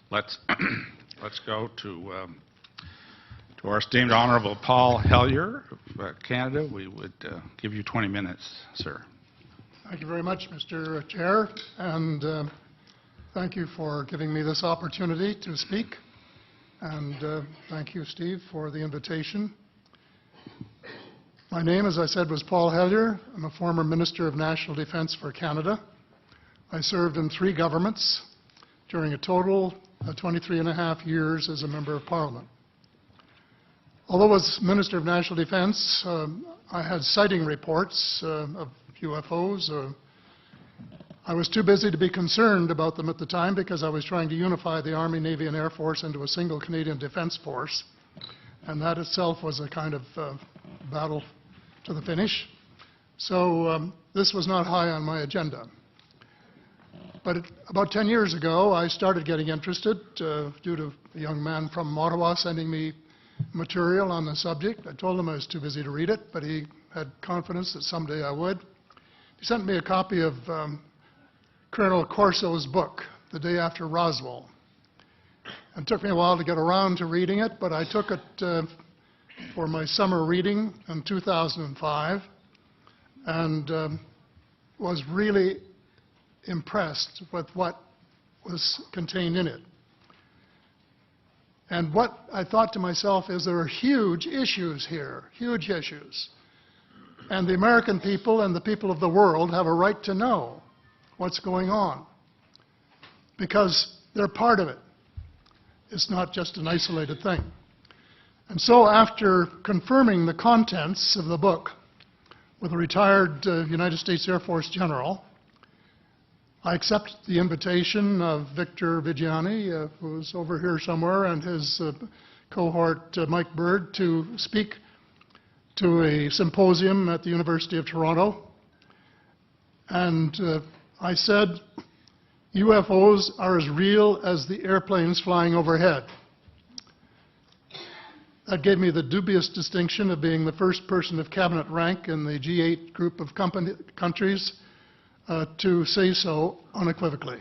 let's go to our esteemed Honourable Paul Hellyer of Canada. We would give you 20 minutes, sir. Thank you very much, Mr. Chair, and thank you for giving me this opportunity to speak. And thank you, Steve, for the invitation. My name, as I said, was Paul Hellyer. I'm a former Minister of National Defence for Canada. I served in 3 governments during a total of 23.5 years as a Member of Parliament. Although as Minister of National Defence, I had sighting reports of UFOs. I was too busy to be concerned about them at the time because I was trying to unify the Army, Navy and Air Force into a single Canadian Defence Force. And that itself was a kind of battle to the finish. So this was not high on my agenda. But about 10 years ago, I started getting interested due to a young man from Ottawa sending me material on the subject. I told him I was too busy to read it, but he had confidence that someday I would. He sent me a copy of Colonel Corso's book, The Day After Roswell. It took me a while to get around to reading it, but I took it for my summer reading in 2005 and was really impressed with what was contained in it. And what I thought to myself is there are huge issues here, huge issues. And the American people and the people of the world have a right to know what's going on because they're part of it. It's not just an isolated thing. And so after confirming the contents of the book with a retired United States Air Force general, I accepted the invitation of Victor Vigiani, who's over here somewhere, and his cohort, Mike Bird, to speak to a symposium at the University of Toronto. And I said, UFOs are as real as the airplanes flying overhead. That gave me the dubious distinction of being the first person of cabinet rank in the G8 group of countries to say so unequivocally.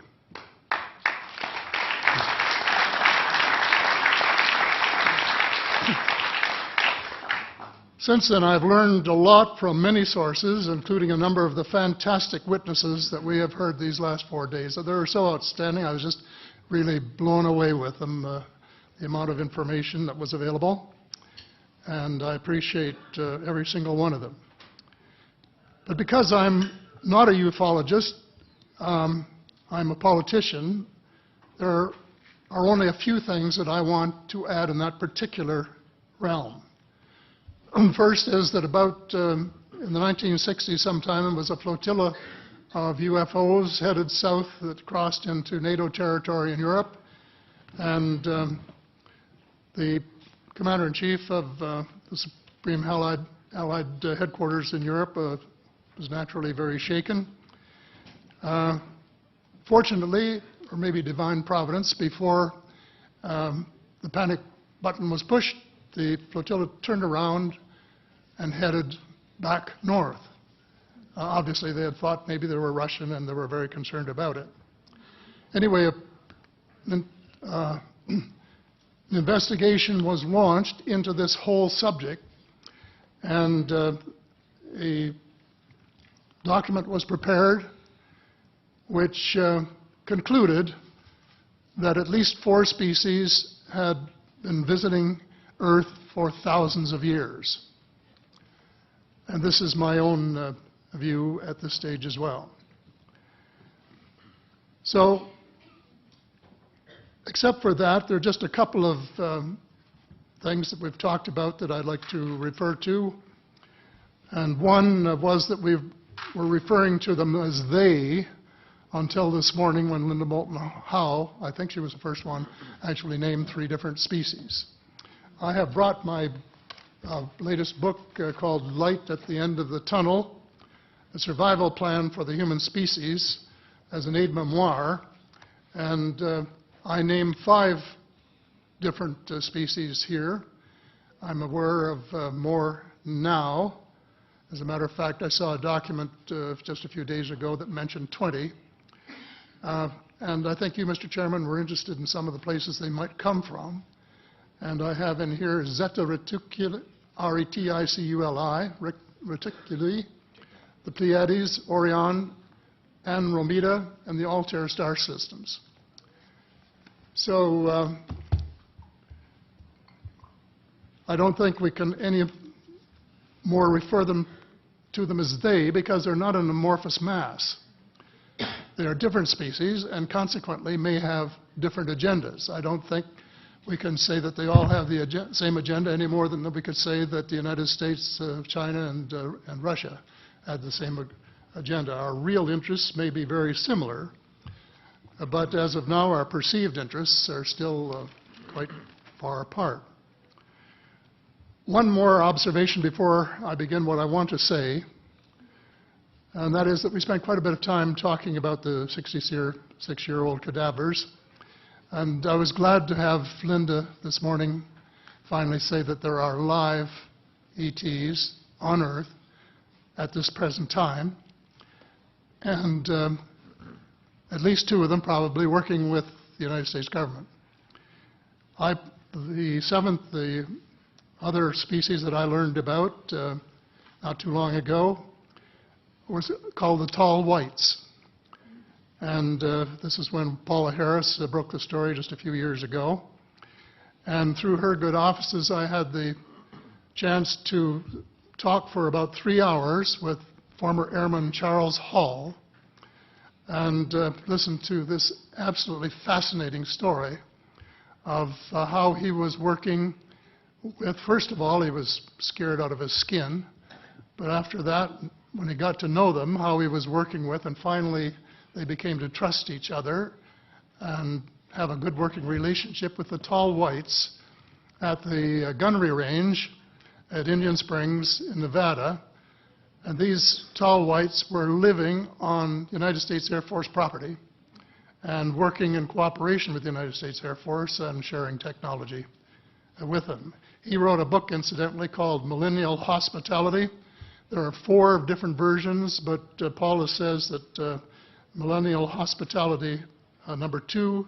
Since then, I've learned a lot from many sources, including a number of the fantastic witnesses that we have heard these last 4 days. They were so outstanding, I was just really blown away with them, the amount of information that was available. And I appreciate every single one of them. But because I'm not a ufologist, I'm a politician, there are only a few things that I want to add in that particular realm. First is that about in the 1960s sometime, there was a flotilla of UFOs headed south that crossed into NATO territory in Europe. And the Commander-in-Chief of the Supreme Allied Headquarters in Europe was naturally very shaken. Fortunately, or maybe divine providence, before the panic button was pushed, the flotilla turned around and headed back north. Obviously, they had thought maybe they were Russian and they were very concerned about it. Anyway, an investigation was launched into this whole subject, and a document was prepared which concluded that at least 4 species had been visiting Earth for thousands of years. And this is my own view at this stage as well. So, except for that, there are just a couple of things that we've talked about that I'd like to refer to. And one was that we were referring to them as they until this morning when Linda Moulton Howe, I think she was the first one, actually named 3 different species. I have brought my latest book called Light at the End of the Tunnel, A Survival Plan for the Human Species, as an aide-memoire, and I name 5 different species here. I'm aware of more now. As a matter of fact, I saw a document just a few days ago that mentioned 20. And I think you, Mr. Chairman, were interested in some of the places they might come from. And I have in here Zeta Reticuli, R-E-T-I-C-U-L-I, Reticuli, the Pleiades, Orion, Andromeda, and the Altair star systems. So I don't think we can any more refer to them as they, because they're not an amorphous mass. They are different species and consequently may have different agendas. I don't think we can say that they all have the same agenda any more than we could say that the United States, China, and Russia had the same agenda. Our real interests may be very similar, but as of now, our perceived interests are still quite far apart. One more observation before I begin what I want to say, and that is that we spent quite a bit of time talking about the 66-year-old cadavers. And I was glad to have Linda this morning finally say that there are live ETs on Earth at this present time, and at least 2 of them probably working with the United States government. The other species that I learned about not too long ago was called the tall whites. And this is when Paula Harris broke the story just a few years ago. And through her good offices, I had the chance to talk for about 3 hours with former Airman Charles Hall and listen to this absolutely fascinating story of how he was working with, first of all, he was scared out of his skin, but after that, when he got to know them, how he was working with, and finally they became to trust each other and have a good working relationship with the tall whites at the gunnery range at Indian Springs in Nevada. And these tall whites were living on United States Air Force property and working in cooperation with the United States Air Force and sharing technology with them. He wrote a book, incidentally, called Millennial Hospitality. There are 4 different versions, but Paula says that Millennial Hospitality number 2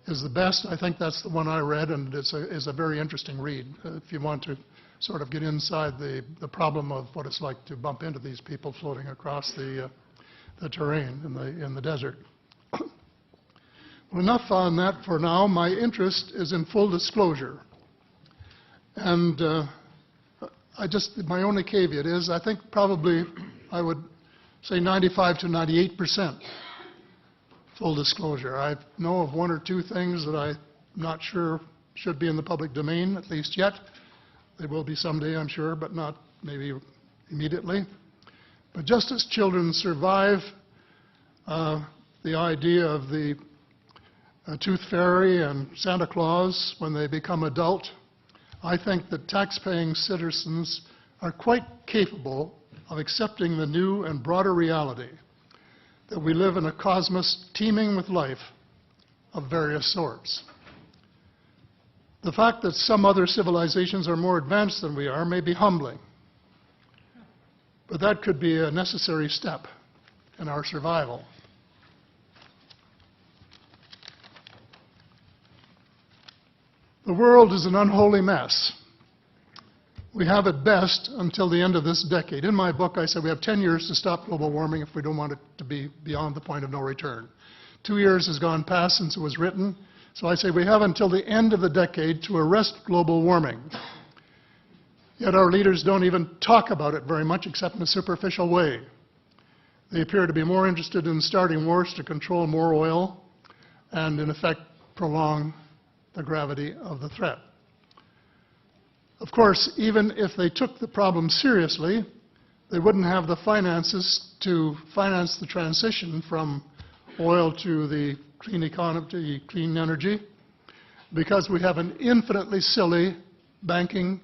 is the best. I think that's the one I read, and it's a very interesting read if you want to sort of get inside the problem of what it's like to bump into these people floating across the terrain in the desert. Well, enough on that for now. My interest is in full disclosure. And my only caveat is I think probably I would say 95 to 98% full disclosure. I know of 1 or 2 things that I'm not sure should be in the public domain, at least yet. They will be someday, I'm sure, but not maybe immediately. But just as children survive the idea of the Tooth Fairy and Santa Claus when they become adult, I think that tax-paying citizens are quite capable of accepting the new and broader reality that we live in a cosmos teeming with life of various sorts. The fact that some other civilizations are more advanced than we are may be humbling, but that could be a necessary step in our survival. The world is an unholy mess. We have at best until the end of this decade. In my book, I said we have 10 years to stop global warming if we don't want it to be beyond the point of no return. 2 years has gone past since it was written, so I say we have until the end of the decade to arrest global warming. Yet our leaders don't even talk about it very much except in a superficial way. They appear to be more interested in starting wars to control more oil and, in effect, prolong the gravity of the threat. Of course, even if they took the problem seriously, they wouldn't have the finances to finance the transition from oil to the clean economy, to clean energy, because we have an infinitely silly banking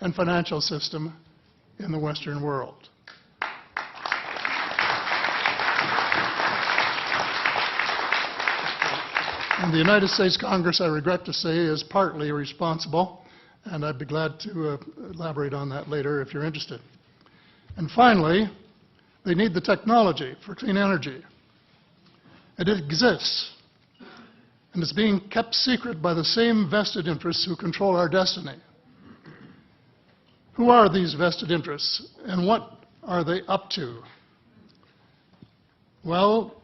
and financial system in the Western world. And the United States Congress, I regret to say, is partly responsible, and I'd be glad to elaborate on that later if you're interested. And finally, they need the technology for clean energy. And it exists, and it's being kept secret by the same vested interests who control our destiny. Who are these vested interests, and what are they up to? Well,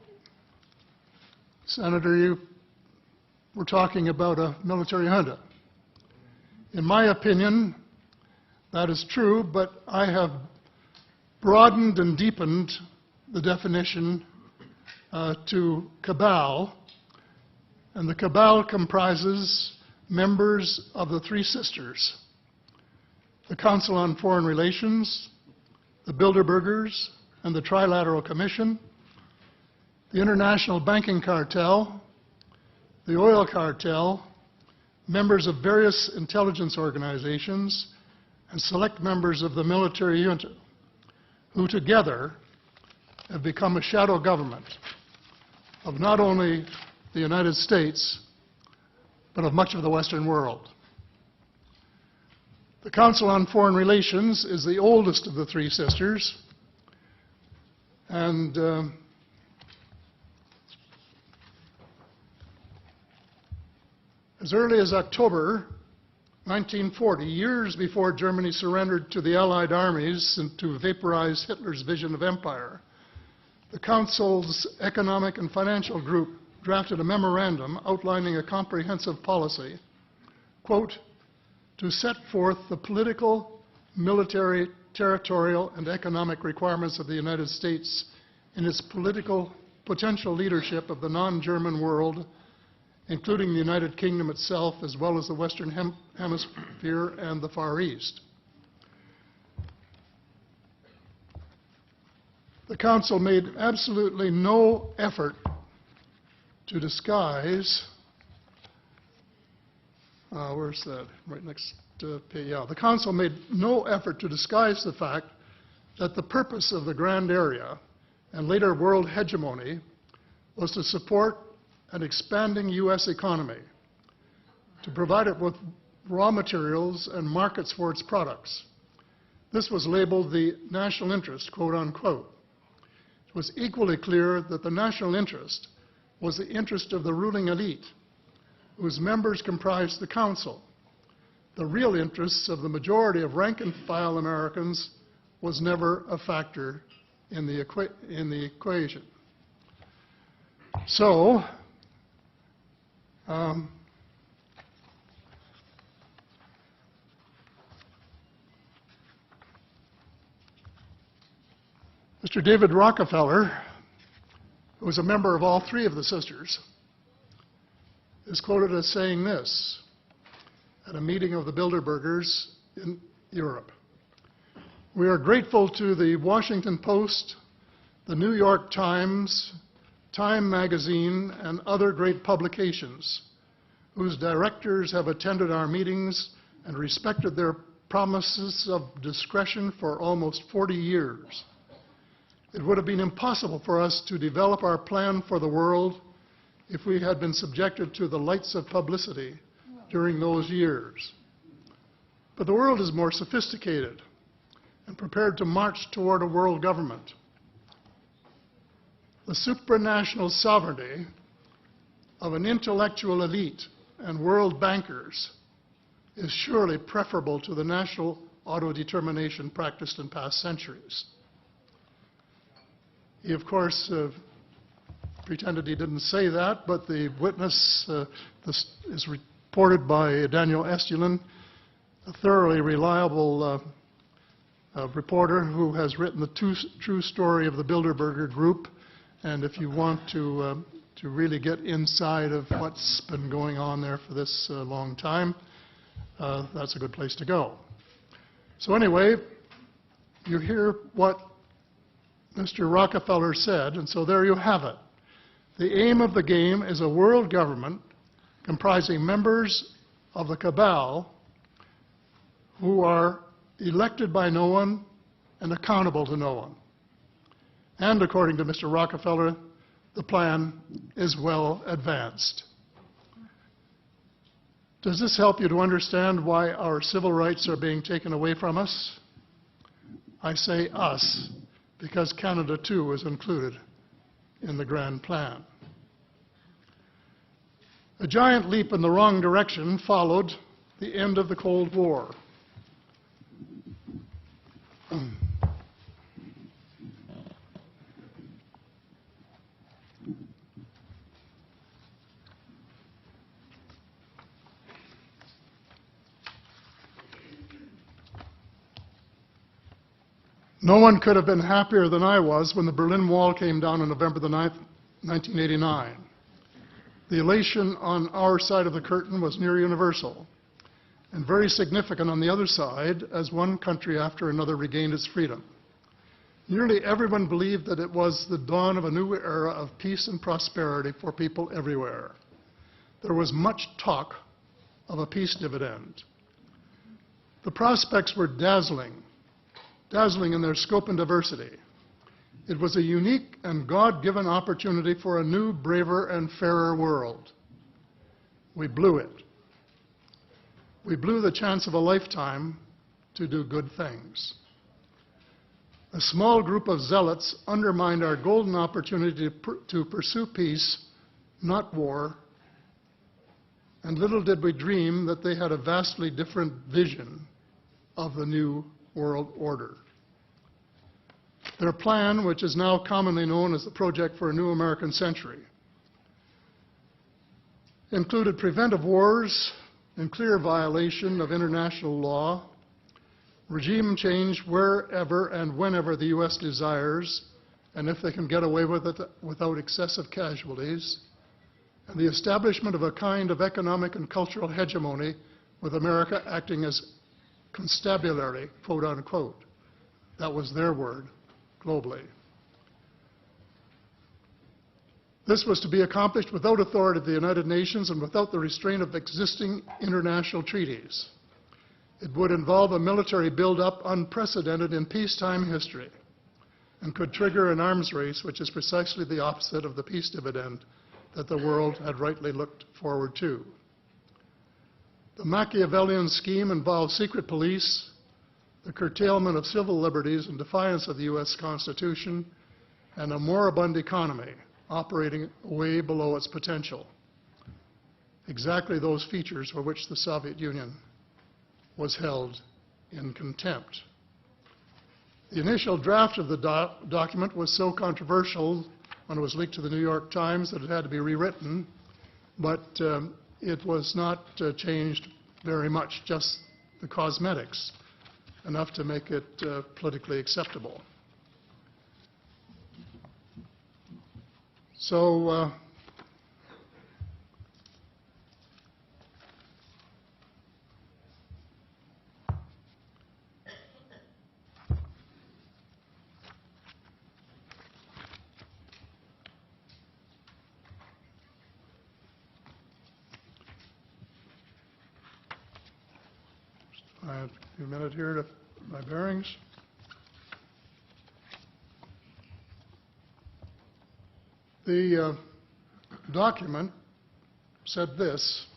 Senator, you were talking about a military junta. In my opinion, that is true, but I have broadened and deepened the definition to cabal, and the cabal comprises members of the Three Sisters: the Council on Foreign Relations, the Bilderbergers, and the Trilateral Commission, the International Banking Cartel, the Oil Cartel, members of various intelligence organizations, and select members of the military junta, who together have become a shadow government of not only the United States, but of much of the Western world. The Council on Foreign Relations is the oldest of the Three Sisters, and as early as October 1940, years before Germany surrendered to the Allied armies and to vaporize Hitler's vision of empire, the Council's Economic and Financial Group drafted a memorandum outlining a comprehensive policy, quote, to set forth the political, military, territorial, and economic requirements of the United States in its political potential leadership of the non-German world, including the United Kingdom itself, as well as the Western Hemisphere and the Far East. The Council made absolutely no effort to disguise, where's that? Right next page, yeah. The Council made no effort to disguise the fact that the purpose of the Grand Area and later world hegemony was to support an expanding U.S. economy, to provide it with raw materials and markets for its products. This was labeled the national interest, quote unquote. It was equally clear that the national interest was the interest of the ruling elite, whose members comprised the Council. The real interests of the majority of rank-and-file Americans was never a factor in the equation. So, Mr. David Rockefeller, who was a member of all three of the sisters, is quoted as saying this at a meeting of the Bilderbergers in Europe. We are grateful to the Washington Post, the New York Times, Time magazine, and other great publications whose directors have attended our meetings and respected their promises of discretion for almost 40 years. It would have been impossible for us to develop our plan for the world if we had been subjected to the lights of publicity during those years. But the world is more sophisticated and prepared to march toward a world government. The supranational sovereignty of an intellectual elite and world bankers is surely preferable to the national autodetermination practiced in past centuries. He, of course, pretended he didn't say that, but the witness this is reported by Daniel Estulin, a thoroughly reliable reporter who has written the true story of the Bilderberger Group. And if you want to really get inside of what's been going on there for this long time, that's a good place to go. So anyway, you hear what Mr. Rockefeller said, and so there you have it. The aim of the game is a world government comprising members of the cabal who are elected by no one and accountable to no one. And according to Mr. Rockefeller, the plan is well advanced. Does this help you to understand why our civil rights are being taken away from us? I say us, because Canada too is included in the grand plan. A giant leap in the wrong direction followed the end of the Cold War. No one could have been happier than I was when the Berlin Wall came down on November the 9th, 1989. The elation on our side of the curtain was near universal, and very significant on the other side as one country after another regained its freedom. Nearly everyone believed that it was the dawn of a new era of peace and prosperity for people everywhere. There was much talk of a peace dividend. The prospects were dazzling in their scope and diversity. It was a unique and God-given opportunity for a new, braver, and fairer world. We blew it. We blew the chance of a lifetime to do good things. A small group of zealots undermined our golden opportunity to pursue peace, not war, and little did we dream that they had a vastly different vision of the new world order. Their plan, which is now commonly known as the Project for a New American Century, included preventive wars in clear violation of international law, regime change wherever and whenever the U.S. desires, and if they can get away with it without excessive casualties, and the establishment of a kind of economic and cultural hegemony with America acting as constabulary, quote unquote. That was their word, globally. This was to be accomplished without authority of the United Nations and without the restraint of existing international treaties. It would involve a military buildup unprecedented in peacetime history and could trigger an arms race, which is precisely the opposite of the peace dividend that the world had rightly looked forward to. The Machiavellian scheme involved secret police, the curtailment of civil liberties in defiance of the U.S. Constitution, and a moribund economy operating way below its potential. Exactly those features for which the Soviet Union was held in contempt. The initial draft of the document was so controversial when it was leaked to the New York Times that it had to be rewritten, but it was not changed very much, just the cosmetics, enough to make it politically acceptable. So I have a few minutes here to my bearings. The document said this: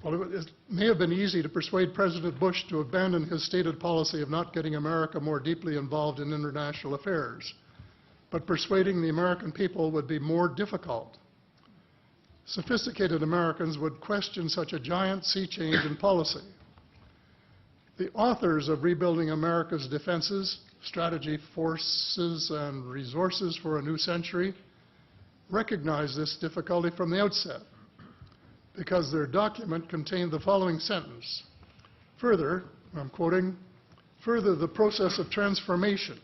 well, it may have been easy to persuade President Bush to abandon his stated policy of not getting America more deeply involved in international affairs, but persuading the American people would be more difficult. Sophisticated Americans would question such a giant sea change in policy. The authors of Rebuilding America's Defenses, Strategy, Forces, and Resources for a New Century recognized this difficulty from the outset because their document contained the following sentence: further, I'm quoting, further, the process of transformation,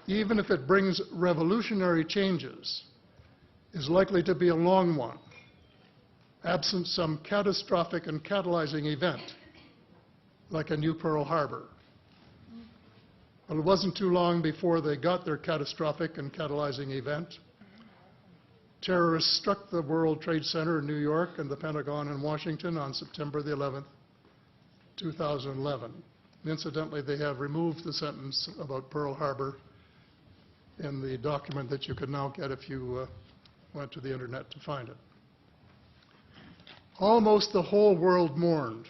even if it brings revolutionary changes, is likely to be a long one, absent some catastrophic and catalyzing event, like a new Pearl Harbor. Well, it wasn't too long before they got their catastrophic and catalyzing event. Terrorists struck the World Trade Center in New York and the Pentagon in Washington on September the 11th, 2011. And incidentally, they have removed the sentence about Pearl Harbor in the document that you could now get if you went to the internet to find it. Almost the whole world mourned.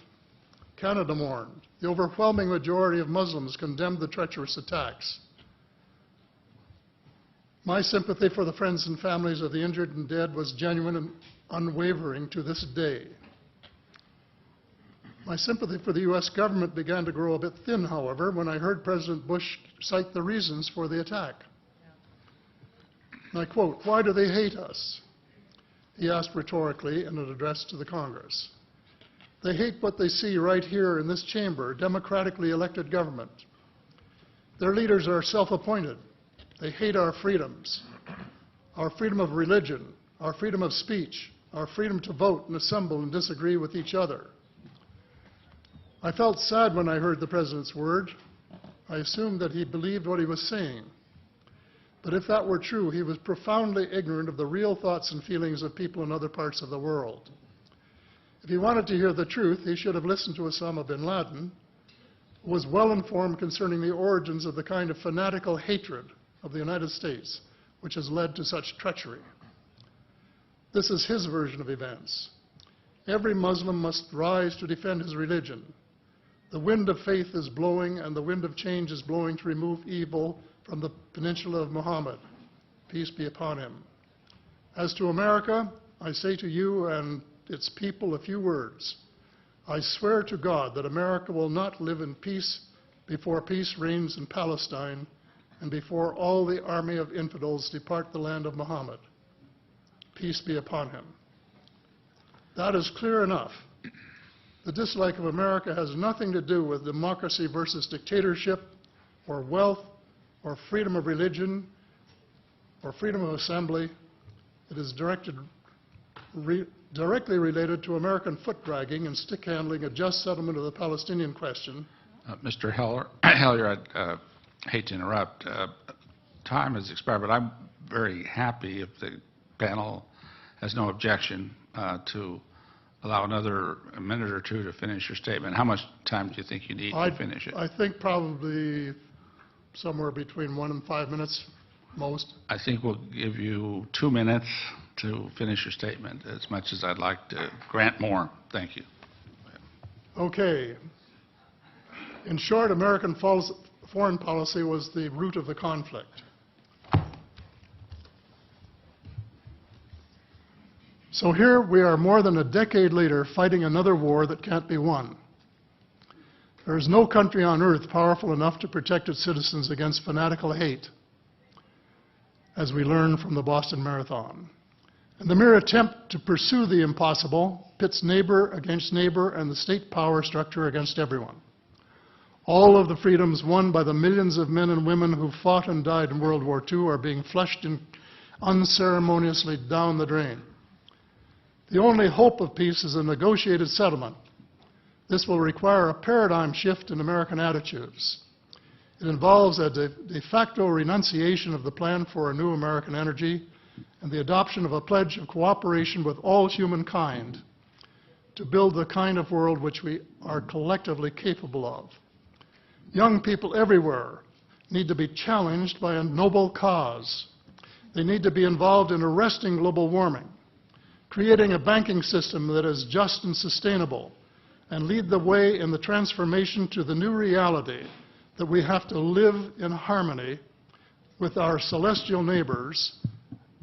Canada mourned. The overwhelming majority of Muslims condemned the treacherous attacks. My sympathy for the friends and families of the injured and dead was genuine unwavering to this day. My sympathy for the U.S. government began to grow a bit thin, however, when I heard President Bush cite the reasons for the attack. And I quote, "Why do they hate us?" he asked rhetorically in an address to the Congress. "They hate what they see right here in this chamber, democratically elected government. Their leaders are self-appointed. They hate our freedoms, our freedom of religion, our freedom of speech, our freedom to vote and assemble and disagree with each other." I felt sad when I heard the President's word. I assumed that he believed what he was saying. But if that were true, he was profoundly ignorant of the real thoughts and feelings of people in other parts of the world. If he wanted to hear the truth, he should have listened to Osama bin Laden, who was well informed concerning the origins of the kind of fanatical hatred of the United States which has led to such treachery. This is his version of events. Every Muslim must rise to defend his religion. The wind of faith is blowing, and the wind of change is blowing to remove evil from the peninsula of Muhammad. Peace be upon him. As to America, I say to you and its people a few words. I swear to God that America will not live in peace before peace reigns in Palestine and before all the army of infidels depart the land of Muhammad. Peace be upon him. That is clear enough. The dislike of America has nothing to do with democracy versus dictatorship, or wealth, or freedom of religion, or freedom of assembly. It is directly related to American foot-dragging and stick-handling a just settlement of the Palestinian question. Mr. Hellyer, I'd hate to interrupt. Time has expired, but I'm very happy if the panel has no objection to allow another minute or two to finish your statement. How much time do you think you need to finish it? I think probably somewhere between 1 and 5 minutes, most. I think we'll give you 2 minutes to finish your statement, as much as I'd like to grant more. Thank you. Okay. In short, American foreign policy was the root of the conflict. So here we are more than a decade later fighting another war that can't be won. There is no country on earth powerful enough to protect its citizens against fanatical hate, as we learned from the Boston Marathon. And the mere attempt to pursue the impossible pits neighbor against neighbor and the state power structure against everyone. All of the freedoms won by the millions of men and women who fought and died in World War II are being flushed unceremoniously down the drain. The only hope of peace is a negotiated settlement. This will require a paradigm shift in American attitudes. It involves a de facto renunciation of the plan for a new American energy and the adoption of a pledge of cooperation with all humankind to build the kind of world which we are collectively capable of. Young people everywhere need to be challenged by a noble cause. They need to be involved in arresting global warming, creating a banking system that is just and sustainable, and lead the way in the transformation to the new reality that we have to live in harmony with our celestial neighbors,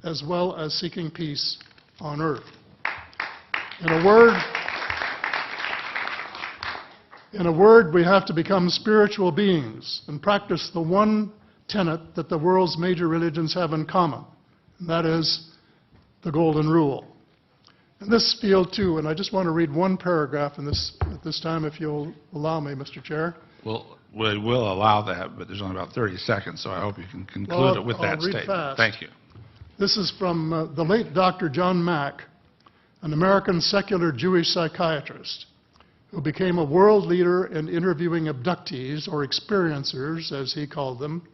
as well as seeking peace on earth. In a word, we have to become spiritual beings and practice the one tenet that the world's major religions have in common, and that is the Golden Rule. In this field, too, and I just want to read one paragraph at this time, if you'll allow me, Mr. Chair. Well, we will allow that, but there's only about 30 seconds, so I hope you can conclude it with that statement. Fast. Thank you. This is from the late Dr. John Mack, an American secular Jewish psychiatrist who became a world leader in interviewing abductees, or experiencers, as he called them,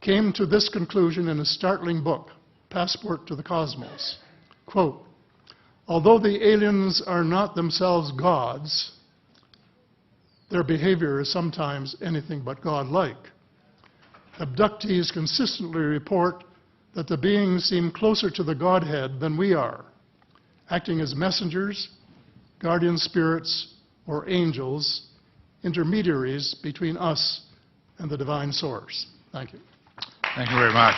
came to this conclusion in a startling book, Passport to the Cosmos. Quote, although the aliens are not themselves gods, their behavior is sometimes anything but godlike. Abductees consistently report that the beings seem closer to the Godhead than we are, acting as messengers, guardian spirits, or angels, intermediaries between us and the divine source. Thank you. Thank you very much.